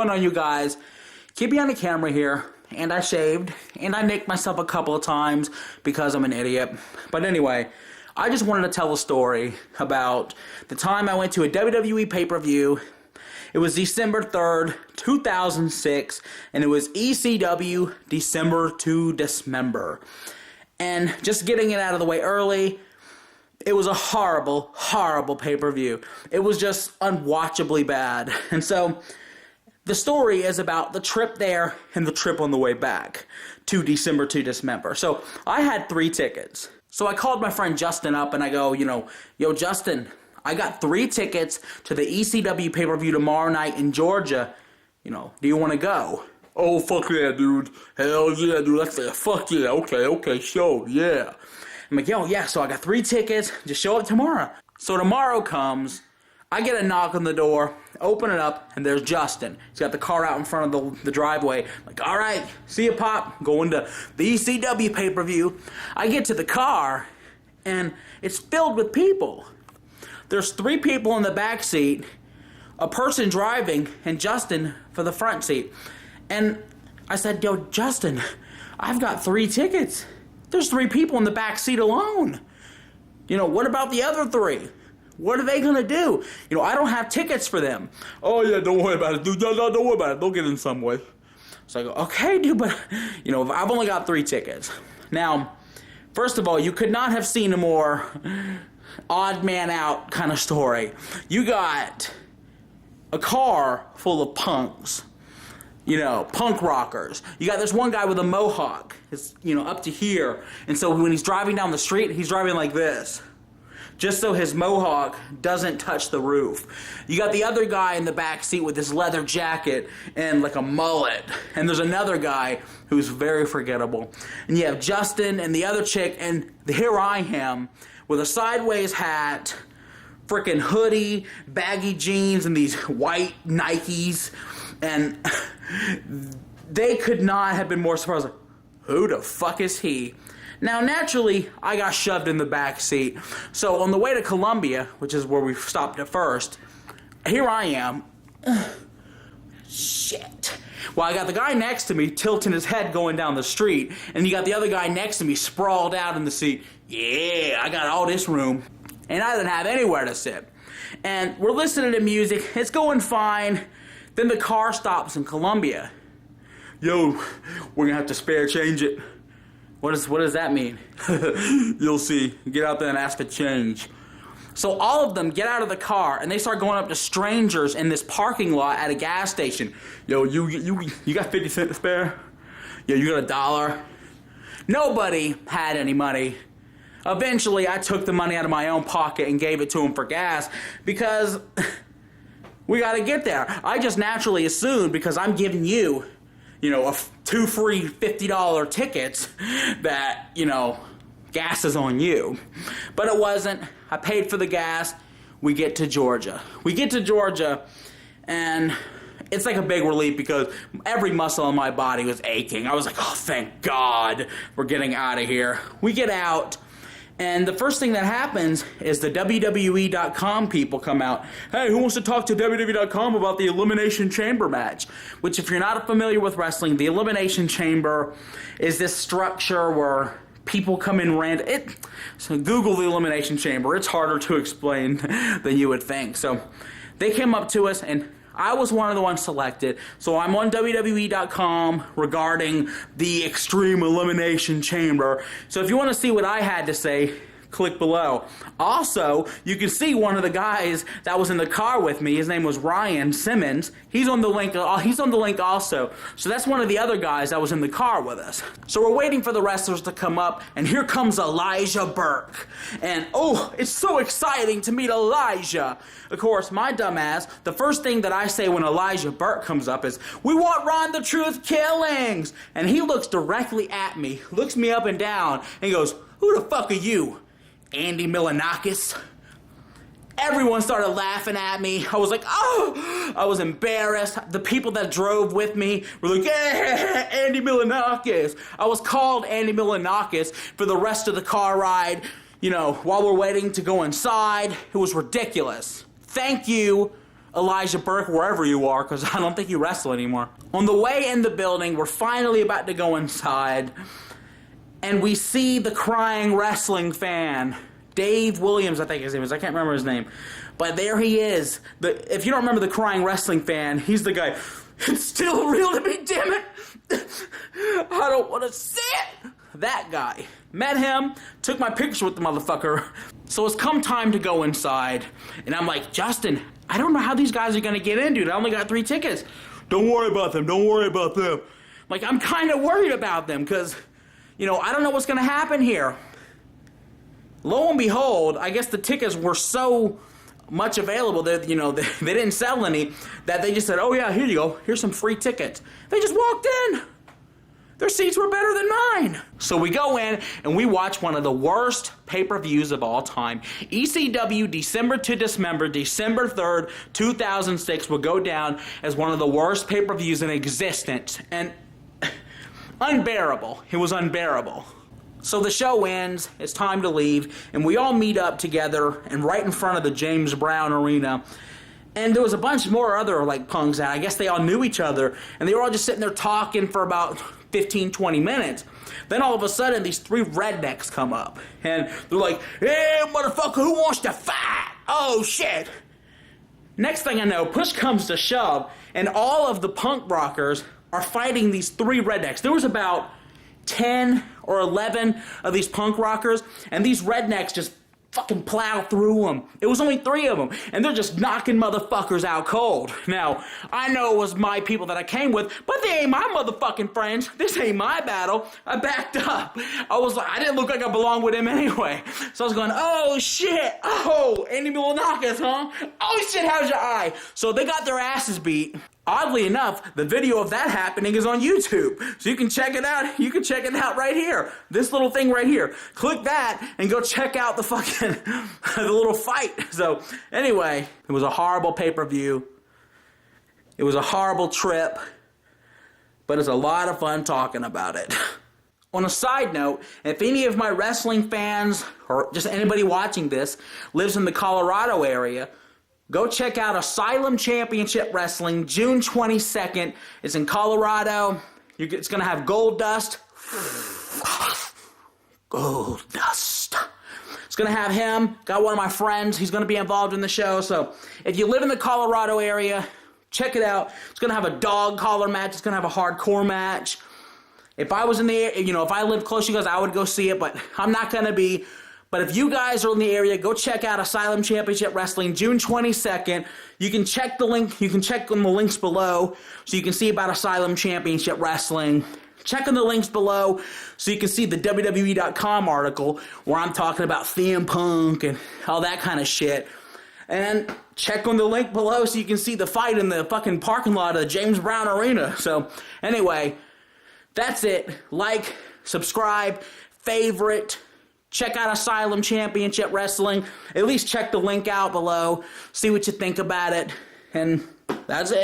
fun on you guys. Keep me on the camera here. And I shaved. And I nicked myself a couple of times because I'm an idiot. But anyway, I just wanted to tell a story about the time I went to a WWE pay-per-view. It was December 3rd, 2006, and it was ECW December to Dismember. And just getting it out of the way early, it was a horrible, horrible pay-per-view. It was just unwatchably bad. And so, the story is about the trip there and the trip on the way back to December to Dismember. So, I had 3 tickets. So I called my friend Justin up and I go, yo, Justin, I got 3 tickets to the ECW pay-per-view tomorrow night in Georgia. Do you want to go? Oh, fuck yeah, dude. Hell yeah, dude. That's it. Fuck yeah. Okay, sure, yeah. I'm like, yo, yeah, so I got 3 tickets. Just show up tomorrow. So tomorrow comes, I get a knock on the door, open it up, and there's Justin. He's got the car out in front of the driveway. I'm like, all right, see you, Pop. Going to the ECW pay-per-view. I get to the car, and it's filled with people. There's 3 people in the back seat, a person driving, and Justin for the front seat. And I said, yo, Justin, I've got 3 tickets. There's 3 people in the back seat alone. What about the other 3? What are they going to do? I don't have tickets for them. Oh, yeah, don't worry about it, dude. No, don't worry about it. They'll get in some way. So I go, okay, dude, but, I've only got 3 tickets. Now, first of all, you could not have seen a more odd man out kind of story. You got a car full of punks, punk rockers. You got this one guy with a mohawk, it's, up to here. And so when he's driving down the street, he's driving like this, just so his mohawk doesn't touch the roof. You got the other guy in the back seat with this leather jacket and like a mullet. And there's another guy who's very forgettable. And you have Justin and the other chick, and here I am, with a sideways hat, frickin' hoodie, baggy jeans, and these white Nikes. And they could not have been more surprised. Like, who the fuck is he? Now, naturally, I got shoved in the back seat. So on the way to Columbia, which is where we stopped at first, here I am. Shit. Well, I got the guy next to me tilting his head going down the street, and you got the other guy next to me sprawled out in the seat. Yeah, I got all this room, and I didn't have anywhere to sit. And we're listening to music. It's going fine. Then the car stops in Columbia. Yo, we're gonna have to spare change it. What does that mean? You'll see. Get out there and ask for change. So all of them get out of the car and they start going up to strangers in this parking lot at a gas station. Yo, you got 50 cents to spare? Yo, you got $1? Nobody had any money. Eventually, I took the money out of my own pocket and gave it to him for gas because we got to get there. I just naturally assumed, because I'm giving you, 2 free $50 tickets, that, gas is on you. But it wasn't. I paid for the gas. We get to Georgia. And it's like a big relief because every muscle in my body was aching. I was like, oh, thank God we're getting out of here. We get out. And the first thing that happens is the WWE.com people come out. Hey, who wants to talk to WWE.com about the Elimination Chamber match? Which, if you're not familiar with wrestling, the Elimination Chamber is this structure where people come in random. So Google the Elimination Chamber. It's harder to explain than you would think. So they came up to us, and I was one of the ones selected. So I'm on WWE.com regarding the Extreme Elimination Chamber. So if you want to see what I had to say, click below. Also, you can see one of the guys that was in the car with me. His name was Ryan Simmons. He's on the link also. So that's one of the other guys that was in the car with us. So we're waiting for the wrestlers to come up, and here comes Elijah Burke. And oh, it's so exciting to meet Elijah. Of course, my dumbass, the first thing that I say when Elijah Burke comes up is, "We want Ron the Truth Killings." And he looks directly at me, looks me up and down, and goes, "Who the fuck are you? Andy Milonakis?" Everyone started laughing at me. I was like, oh, I was embarrassed. The people that drove with me were like, yeah, Andy Milonakis. I was called Andy Milonakis for the rest of the car ride, while we're waiting to go inside. It was ridiculous. Thank you, Elijah Burke, wherever you are, because I don't think you wrestle anymore. On the way in the building, we're finally about to go inside, and we see the crying wrestling fan, Dave Williams, I think his name is. I can't remember his name. But there he is. If you don't remember the crying wrestling fan, he's the guy, it's still real to me, damn it. I don't want to see it. That guy. Met him, took my picture with the motherfucker. So it's come time to go inside. And I'm like, Justin, I don't know how these guys are going to get in, dude. I only got 3 tickets. Don't worry about them. Don't worry about them. Like, I'm kind of worried about them because, you know, I don't know what's going to happen here. Lo and behold, I guess the tickets were so much available that, you know, they didn't sell any, that they just said, oh yeah, here you go. Here's some free tickets. They just walked in. Their seats were better than mine. So we go in and we watch one of the worst pay-per-views of all time. ECW December to Dismember, December 3rd, 2006 will go down as one of the worst pay-per-views in existence. And unbearable. It was unbearable. So the show ends, it's time to leave, and we all meet up together and right in front of the James Brown Arena. And there was a bunch more other like punks out. I guess they all knew each other, and they were all just sitting there talking for about 15, 20 minutes. Then all of a sudden, these 3 rednecks come up, and they're like, hey, motherfucker, who wants to fight? Oh, shit. Next thing I know, push comes to shove, and all of the punk rockers are fighting these 3 rednecks. There was about 10 or 11 of these punk rockers, and these rednecks just fucking plow through them. It was only 3 of them, and they're just knocking motherfuckers out cold. Now, I know it was my people that I came with, but they ain't my motherfucking friends. This ain't my battle. I backed up. I was like, I didn't look like I belonged with him anyway. So I was going, oh shit, oh, Andy Milonakis, huh? Oh shit, how's your eye? So they got their asses beat. Oddly enough, the video of that happening is on YouTube. So you can check it out. You can check it out right here. This little thing right here. Click that and go check out the fucking, the little fight. So anyway, it was a horrible pay-per-view. It was a horrible trip. But it's a lot of fun talking about it. On a side note, if any of my wrestling fans, or just anybody watching this, lives in the Colorado area, go check out Asylum Championship Wrestling, June 22nd. It's in Colorado. It's going to have Goldust. Goldust. It's going to have him. Got one of my friends. He's going to be involved in the show. So if you live in the Colorado area, check it out. It's going to have a dog collar match. It's going to have a hardcore match. If I was in the area, you know, if I lived close to you guys, I would go see it, but I'm not going to be. But if you guys are in the area, go check out Asylum Championship Wrestling, June 22nd. You can check the link. You can check on the links below so you can see about Asylum Championship Wrestling. Check on the links below so you can see the WWE.com article where I'm talking about CM Punk and all that kind of shit. And check on the link below so you can see the fight in the fucking parking lot of the James Brown Arena. So anyway, that's it. Like, subscribe, favorite. Check out Asylum Championship Wrestling. At least check the link out below. See what you think about it. And that's it.